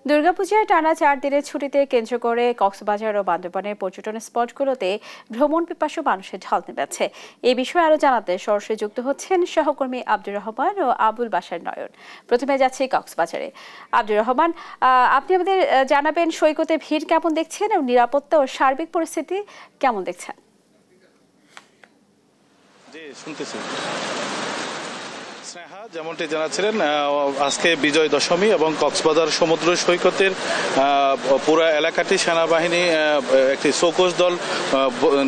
দুর্গাপূজায় টানা 4 দিনের ছুটিতে কেন্দ্র করে কক্সবাজার ও বান্দরবানের পর্যটন স্পটগুলোতে ভ্রমণ পিপাসু মানুষের ঢল নেমেছে। এই বিষয়ে আরো জানাতে সরাসরি যুক্ত হচ্ছেন সহকর্মী আব্দুর রহমান ও আবুল বাশার নয়ন। প্রথমে যাচ্ছি কক্সবাজারে। আব্দুর রহমান, আপনি আমাদের জানাবেন সৈকতে ভিড় কেমন দেখছেন এবং নিরাপত্তা ও সার্বিক পরিস্থিতি কেমন দেখছেন? স্নেহা যেমনটি জানাচ্ছিলেন, আজকে বিজয় দশমী এবং কক্সবাজার সমুদ্র সৈকতের পুরো এলাকাটি সেনাবাহিনী একটি চৌকস দল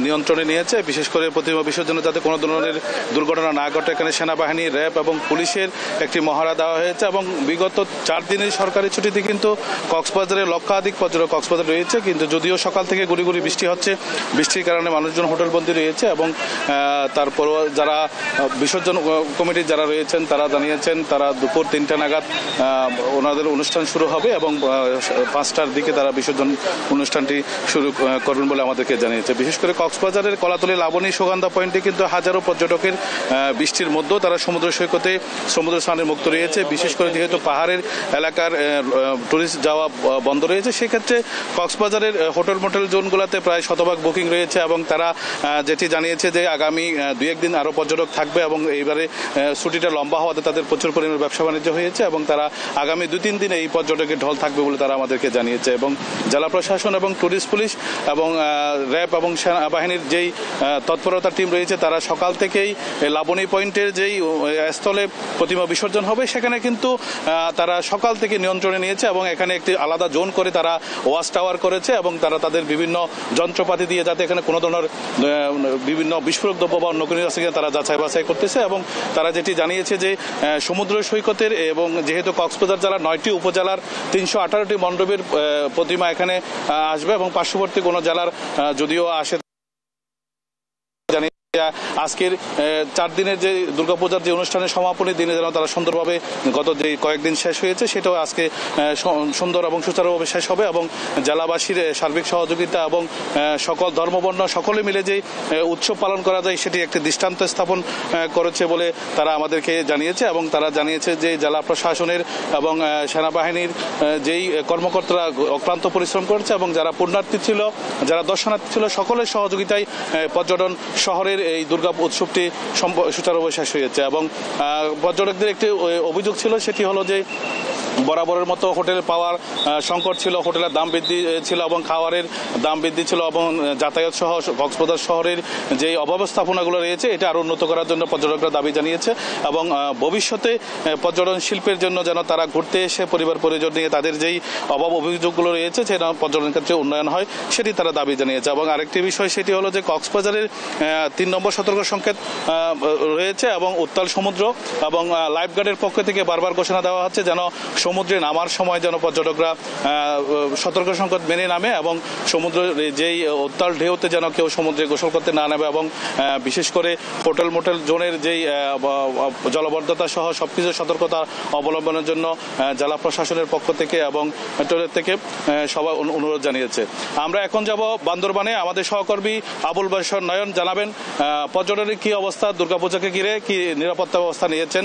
নিয়ন্ত্রণে নিয়েছে। বিশেষ করে প্রতিমা বিসর্জনে যাতে কোনো ধরনের দুর্ঘটনা না ঘটে এখানে সেনাবাহিনী, র্যাব এবং পুলিশের একটি মহড়া দেওয়া হয়েছে। এবং বিগত 4 দিনের সরকারি ছুটিতে কিন্তু কক্সবাজারে লক্ষাধিক পর্যটক কক্সবাজার রয়েছে, কিন্তু যদিও সকাল থেকে গুড়ি গুড়ি বৃষ্টি হচ্ছে, বৃষ্টির কারণে মানুষজন হোটেলবন্দি রয়েছে। এবং তারপরও যারা বিসর্জন কমিটির যারা রয়েছেন তারা জানিয়েছেন তারা দুপুর 3টা নাগাদ ওনাদের অনুষ্ঠান শুরু হবে এবং 5টার দিকে তারা বিসর্জন অনুষ্ঠানটি শুরু করবেন বলে আমাদেরকে জানিয়েছে। বিশেষ করে কক্সবাজারের কলাতলী লাবণী সুগন্ধা পয়েন্টে কিন্তু হাজারো পর্যটকের বৃষ্টির মধ্যেও তারা সমুদ্র সৈকতে সমুদ্র স্নানে মুক্ত রয়েছে। বিশেষ করে যেহেতু পাহাড়ের এলাকার টুরিস্ট যাওয়া বন্ধ রয়েছে, সেক্ষেত্রে কক্সবাজারের হোটেল মোটেল জোনগুলোতে প্রায় শতভাগ বুকিং রয়েছে। এবং তারা যেটি জানিয়েছে যে আগামী 2-1 দিন আরও পর্যটক থাকবে এবং এইবারে ছুটিটা লম্বা হওয়াতে তাদের প্রচুর পরিমাণে ব্যবসা বাণিজ্য হয়েছে এবং তারা আগামী 2-3 দিনে এই পর্যটকের ঢল থাকবে বলে তারা আমাদেরকে জানিয়েছে। এবং জেলা প্রশাসন এবং টুরিস্ট পুলিশ এবং র্যাব এবং সেনাবাহিনীর যেই তৎপরতা টিম রয়েছে তারা সকাল থেকেই লাবণী পয়েন্টের যেই স্থলে প্রতিমা বিসর্জন হবে সেখানে কিন্তু তারা সকাল থেকে নিয়ন্ত্রণে নিয়েছে এবং এখানে একটি আলাদা জোন করে তারা ওয়াচ টাওয়ার করেছে এবং তারা তাদের বিভিন্ন যন্ত্রপাতি দিয়ে যাতে এখানে কোনো ধরনের বিভিন্ন বিস্ফোরক দ্রব্য বা অন্য কোনো আছে তারা যাচাই বাছাই করতেছে। এবং তারা যেটি জানিয়েছে যে সমুদ্র সৈকতের এবং যেহেতু কক্সবাজার জেলার 9টি উপজেলার 318টি মণ্ডপের প্রতিমা এখানে আসবে এবং পার্শ্ববর্তী কোনো জেলার যদিও আসে, আজকের 4 দিনের যে দুর্গাপূজার যে অনুষ্ঠানের সমাপনী দিনে যেন তারা সুন্দরভাবে গত যে কয়েকদিন শেষ হয়েছে সেটাও আজকে সুন্দর এবং সুচারুভাবে শেষ হবে। এবং জেলাবাসীর সার্বিক সহযোগিতা এবং সকল ধর্মবর্ণ সকলে মিলে যে উৎসব পালন করা যায় সেটি একটি দৃষ্টান্ত স্থাপন করেছে বলে তারা আমাদেরকে জানিয়েছে। এবং তারা জানিয়েছে যে জেলা প্রশাসনের এবং সেনাবাহিনীর যেই কর্মকর্তারা অক্লান্ত পরিশ্রম করেছে এবং যারা পুণ্যার্থী ছিল, যারা দর্শনার্থী ছিল, সকলের সহযোগিতায় পর্যটন শহরের এই দুর্গা উৎসবটি সুচারুভাবে শেষ হয়েছে। এবং পর্যটকদের একটি অভিযোগ ছিল, সেটি হলো যে বরাবরের মতো হোটেল পাওয়ার সংকট ছিল, হোটেলের দাম বৃদ্ধি ছিল এবং খাবারের দাম বৃদ্ধি ছিল এবং যাতায়াত সহ কক্সবাজার শহরের যে অব্যবস্থাপনাগুলো রয়েছে এটা আরও উন্নত করার জন্য পর্যটকরা দাবি জানিয়েছে। এবং ভবিষ্যতে পর্যটন শিল্পের জন্য যেন তারা ঘুরতে এসে পরিবার পরিজন নিয়ে তাদের যেই অভাব অভিযোগগুলো রয়েছে সেটা পর্যটন ক্ষেত্রে উন্নয়ন হয় সেটি তারা দাবি জানিয়েছে। এবং আরেকটি বিষয় সেটি হলো যে কক্সবাজারের 3 নম্বর সতর্ক সংকেত রয়েছে এবং উত্তাল সমুদ্র এবং লাইফগার্ডের পক্ষ থেকে বারবার ঘোষণা দেওয়া হচ্ছে যেন সমুদ্রে নামার সময় যেন পর্যটকরা সতর্ক সংকেত মেনে নামে এবং সমুদ্রের যেই উত্তাল ঢেউতে যেন কেউ সমুদ্রে গোসল করতে না নামে। এবং বিশেষ করে হোটেল মোটেল জোনের যেই জলবদ্ধতা সহ সবকিছু সতর্কতা অবলম্বনের জন্য জেলা প্রশাসনের পক্ষ থেকে এবং মেট্রোরেল থেকে সবাই অনুরোধ জানিয়েছে। আমরা এখন যাব বান্দরবানে। আমাদের সহকর্মী আবুল বাশার নয়ন জানাবেন পর্যটনের কি অবস্থা, দুর্গাপূজাকে ঘিরে কি নিরাপত্তা ব্যবস্থা নিয়েছেন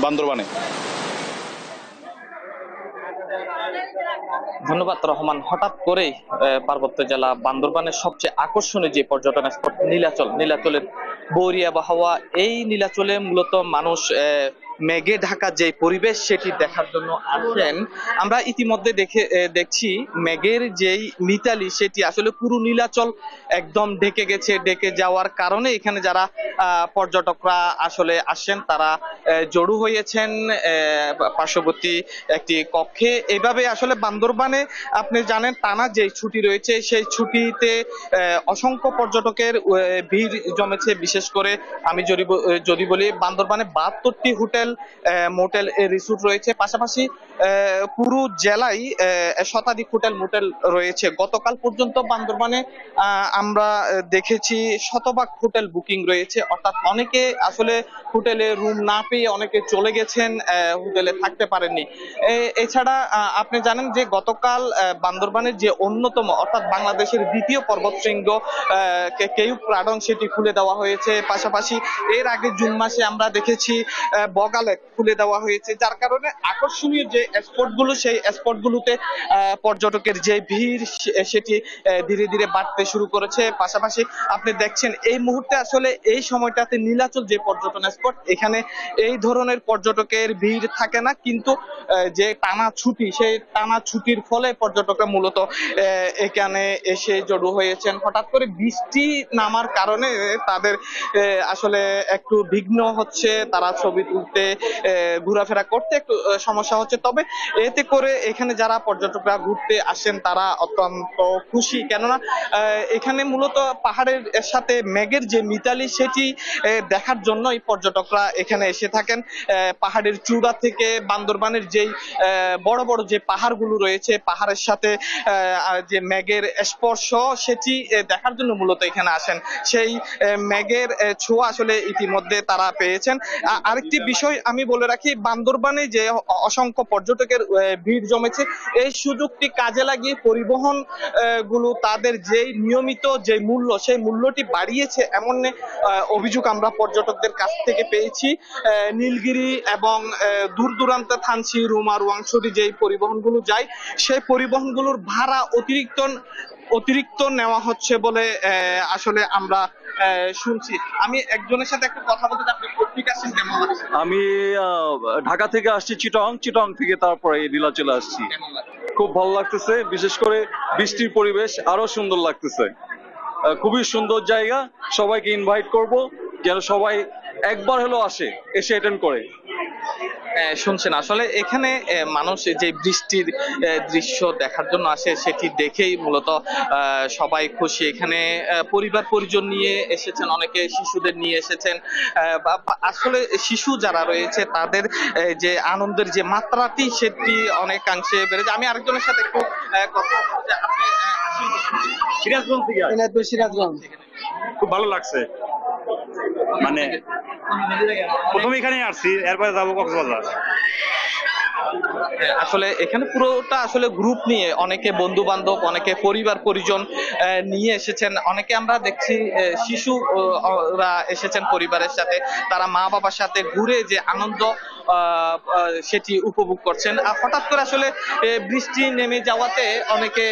বান্দরবানে। ধন্যবাদ রহমান। হঠাৎ করেই পার্বত্য জেলা বান্দরবানের সবচেয়ে আকর্ষণীয় যে পর্যটন স্পট নীলাচলের বৌরি আবহাওয়া, এই নীলাচলে মূলত মানুষ মেঘে ঢাকা যে পরিবেশ সেটি দেখার জন্য আসেন। আমরা ইতিমধ্যে দেখছি মেঘের যেই মিতালি সেটি আসলে পুরো নীলাচল একদম ঢেকে গেছে। ঢেকে যাওয়ার কারণে এখানে যারা পর্যটকরা আসলে আসেন তারা জড়ো হয়েছেন পার্শ্ববর্তী একটি কক্ষে। এভাবে আসলে বান্দরবানে আপনি জানেন টানা যে ছুটি রয়েছে সেই ছুটিতে অসংখ্য পর্যটকের ভিড় জমেছে। বিশেষ করে আমি যদি বলি বান্দরবানে 72টি হোটেল মোটেল রিসোর্ট রয়েছে, পাশাপাশি পুরো জেলায় শতাধিক হোটেল মোটেল রয়েছে। গতকাল পর্যন্ত বান্দরবানে আমরা দেখেছি শতভাগ হোটেল বুকিং রয়েছে, অর্থাৎ অনেকে আসলে হোটেলে রুম না পেয়ে অনেকে চলে গেছেন, হোটেলে থাকতে পারেননি। এছাড়া আপনি জানেন যে গতকাল বান্দরবানের যে অন্যতম অর্থাৎ বাংলাদেশের দ্বিতীয় পর্বতশৃঙ্গ কেউপ গার্ডেন সেটি খুলে দেওয়া হয়েছে। পাশাপাশি এর আগে জুন মাসে আমরা দেখেছি বগালেক খুলে দেওয়া হয়েছে, যার কারণে আকর্ষণীয় যে স্পটগুলো, সেই স্পটগুলোতে পর্যটকের যে ভিড় সেটি ধীরে ধীরে বাড়তে শুরু করেছে। পাশাপাশি আপনি দেখছেন এই মুহূর্তে আসলে এই সময়টাতে নীলাচল যে পর্যটন স্পট, এখানে এই ধরনের পর্যটকের ভিড় থাকে না, কিন্তু যে টানা ছুটি, সেই টানা ছুটির ফলে পর্যটকরা মূলত এখানে এসে জড়ো হয়েছেন। হঠাৎ করে বৃষ্টি নামার কারণে তাদের আসলে একটু বিঘ্ন হচ্ছে, তারা ছবি তুলতে ঘোরাফেরা করতে একটু সমস্যা হচ্ছে। তবে এতে করে এখানে যারা পর্যটকরা ঘুরতে আসেন তারা অত্যন্ত খুশি, কেননা এখানে মূলত পাহাড়ের সাথে মেঘের যে মিতালি সেটি দেখার জন্যই পর্যটকরা এখানে এসে থাকেন। পাহাড়ের চূড়া থেকে বান্দরবানের যেই বড় বড় যে পাহাড়গুলো রয়েছে, পাহাড়ের সাথে যে মেঘের স্পর্শ সেটি দেখার জন্য মূলত এখানে আসেন। সেই মেঘের ছোঁয়া আসলে ইতিমধ্যে তারা পেয়েছেন। আরেকটি বিষয় আমি বলে রাখি, বান্দরবানে যে অসংখ্য পর্যটকের ভিড় জমেছে, এই সুযোগটি কাজে লাগিয়ে পরিবহন গুলো তাদের যেই নিয়মিত যে মূল্য, সেই মূল্যটি বাড়িয়েছে এমন অভিযোগ আমরা পর্যটকদের কাছ থেকে পেয়েছি। নীলগিরি এবং দূর দূরান্তে থানচি, রুমা, রোয়াংছড়ি যেই পরিবহনগুলো যায়, সেই পরিবহনগুলোর ভাড়া অতিরিক্ত নেওয়া হচ্ছে বলে আসলে আমরা শুনছি। আমি একজনের সাথে একটু কথা বলতে, আপনি কোথা থেকে আসছেন, কেমন লাগছে? আমি ঢাকা থেকে আসছি, চিটং থেকে তারপরে নীলাচলে আসছি। খুব ভালো লাগতেছে, বিশেষ করে বৃষ্টির পরিবেশ আরো সুন্দর লাগতেছে। খুবই সুন্দর জায়গা, সবাইকে ইনভাইট করব যেন সবাই একবার হলেও আসে, এসে অ্যাটেন্ড করে। শুনছেন, আসলে এখানে মানুষ যে বৃষ্টির দৃশ্য দেখার জন্য আসে, সেটি দেখেই মূলত সবাই খুশি। এখানে পরিবার পরিজন নিয়ে এসেছেন, অনেকে শিশুদের নিয়ে এসেছেন। আসলে শিশু যারা রয়েছে তাদের যে আনন্দের যে মাত্রাটি সেটি অনেকাংশে বেড়েছে। আমি আরেকজনের সাথে একটু কথা বলতে, আপনি সিরাজগঞ্জ থেকে? সিরাজগঞ্জ। খুব ভালো লাগছে, মানে প্রথমে এখানে আসছি, এরপরে যাবো কক্সবাজার। আসলে এখানে পুরোটা আসলে গ্রুপ নিয়ে, অনেকে বন্ধু বান্ধব, অনেকে পরিবার পরিজন নিয়ে এসেছেন, অনেকে আমরা দেখছি শিশুরা এসেছেন পরিবারের সাথে, তারা মা বাবার সাথে ঘুরে যে আনন্দ সেটি উপভোগ করছেন। হঠাৎ করে আসলে বৃষ্টি নেমে যাওয়াতে অনেকে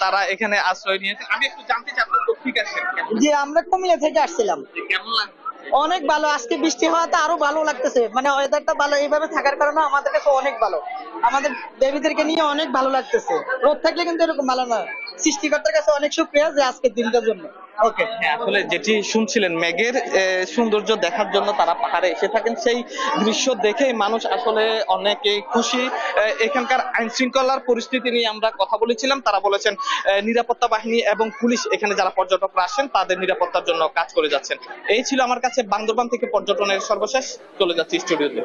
তারা এখানে আশ্রয় নিয়েছে। আমি একটু জানতে চাই, আপনার ঠিক আছে? জি, আমরা কুমিল্লা থেকে আসছিলাম। কেমন লাগছে? অনেক ভালো, আজকে বৃষ্টি হওয়াতে আরো ভালো লাগতেছে, মানে ওয়েদারটা ভালো, এইভাবে থাকার কারণে আমাদের কাছে অনেক ভালো, আমাদের বেবিদেরকে নিয়ে অনেক ভালো লাগতেছে। রোদ থাকলে কিন্তু এরকম ভালো না। সৃষ্টিকর্তার কাছে অনেক শুকরিয়া যে আজকের দিনটার জন্য। ওকে, আসলে যেটি শুনছিলেন, মেঘের সৌন্দর্য দেখার জন্য তারা পাহাড়ে এসে থাকেন, সেই দৃশ্য দেখে মানুষ আসলে অনেকে খুশি। এখানকার আইন শৃঙ্খলার পরিস্থিতি নিয়ে আমরা কথা বলেছিলাম, তারা বলেছেন নিরাপত্তা বাহিনী এবং পুলিশ এখানে যারা পর্যটকরা আসেন তাদের নিরাপত্তার জন্য কাজ করে যাচ্ছেন। এই ছিল আমার কাছে বান্দরবান থেকে পর্যটনের সর্বশেষ। চলে যাচ্ছি স্টুডিওতে।